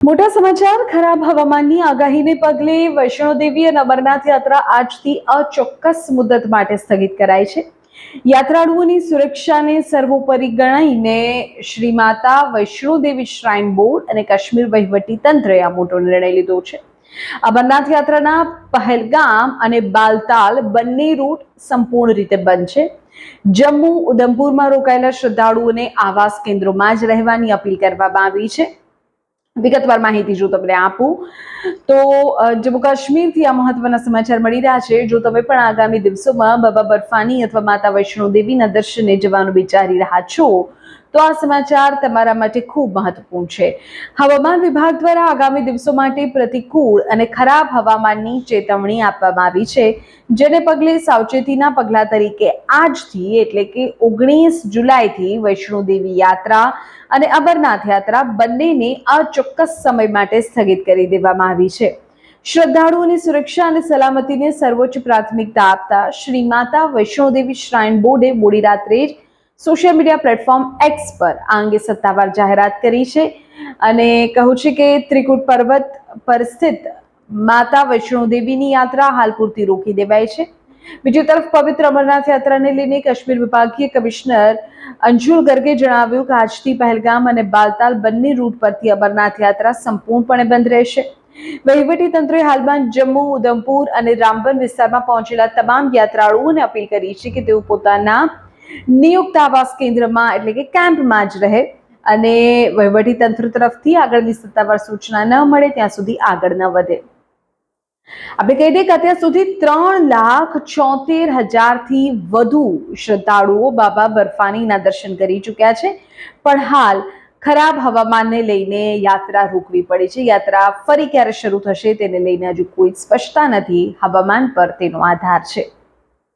મોટા સમાચાર ખરાબ હવામાનની આગાહીને પગલે વૈષ્ણોદેવી અને અમરનાથ યાત્રા આજથી અચોક્કસ મુદત માટે સ્થગિત કરાઈ છે. યાત્રાળુઓની સુરક્ષાને સર્વોપરી ગણાવીને શ્રી માતા વૈષ્ણોદેવી શ્રાઇન બોર્ડ અને કાશ્મીર વહીવટી તંત્રએ આ મોટો નિર્ણય લીધો છે. અમરનાથ યાત્રાના પહેલગામ અને બાલતાલ બંને રૂટ સંપૂર્ણ રીતે બંધ છે. જમ્મુ ઉધમપુરમાં રોકાયેલા શ્રદ્ધાળુઓને આવાસ કેન્દ્રોમાં જ રહેવાની અપીલ કરવામાં આવી છે. વિગતવાર માહિતી જો તમને આપું તો જમ્મુ કાશ્મીરથી આ મહત્વના સમાચાર મળી રહ્યા છે. જો તમે પણ આગામી દિવસોમાં બાબા બર્ફાની અથવા માતા વૈષ્ણો દેવીના દર્શને જવાનું વિચારી રહ્યા છો તો આ સમાચાર તમારા માટે ખૂબ મહત્વપૂર્ણ છે. હવામાન વિભાગ દ્વારા આગામી દિવસો માટે પ્રતિકૂળ અને ખરાબ હવામાનની ચેતવણી આપવામાં આવી છે, જેને પગલે સાવચેતીના પગલા તરીકે આજથી એટલે કે 19 જુલાઈથી વૈષ્ણોદેવી યાત્રા અને અમરનાથ યાત્રા બંનેને અચોક્કસ સમય માટે સ્થગિત કરી દેવામાં આવી છે. શ્રદ્ધાળુઓની સુરક્ષા અને સલામતીને સર્વોચ્ચ પ્રાથમિકતા આપતા શ્રી માતા વૈષ્ણોદેવી શ્રાઇન બોર્ડે મોડી રાત્રે જ સોશિયલ મીડિયા પ્લેટફોર્મ એક્સ પર આ અંગે સત્તાવાર જાહેરાત કરી છે અને કહ્યું છે કે ત્રિકૂટ પર્વત પર સ્થિત માતા વૈષ્ણોદેવીની યાત્રા હાલ પૂરતી રોકી દેવાઈ છે. બીજી તરફ પવિત્ર અમરનાથ યાત્રાને લઈને કાશ્મીર વિભાગીય કમિશનર અંશુલ ગર્ગે જણાવ્યું કે આજથી પહેલગામ અને બાલતાલ બંને રૂટ પરથી અમરનાથ યાત્રા સંપૂર્ણપણે બંધ રહેશે. વહીવટી તંત્રે હાલમાં જમ્મુ, ઉધમપુર અને રામબન વિસ્તારમાં પહોંચેલા તમામ યાત્રાળુઓને અપીલ કરી છે કે તેઓ પોતાના નિયુક્ત આવાસ કેન્દ્રમાં એટલે કે કેમ્પમાં જ રહે અને વહીવટી તંત્ર તરફથી આગળની સત્તાવાર સૂચના ન મળે ત્યાં સુધી આગળ ન વધે. આપણે કહી દઈએ કે અત્યાર સુધી 3,74,000થી વધુ શ્રદ્ધાળુઓ બાબા બર્ફાનીના દર્શન કરી ચૂક્યા છે, પણ હાલ ખરાબ હવામાનને લઈને યાત્રા રોકવી પડી છે. યાત્રા ફરી ક્યારે શરૂ થશે તેને લઈને હજુ કોઈ સ્પષ્ટતા નથી. હવામાન પર તેનો આધાર છે.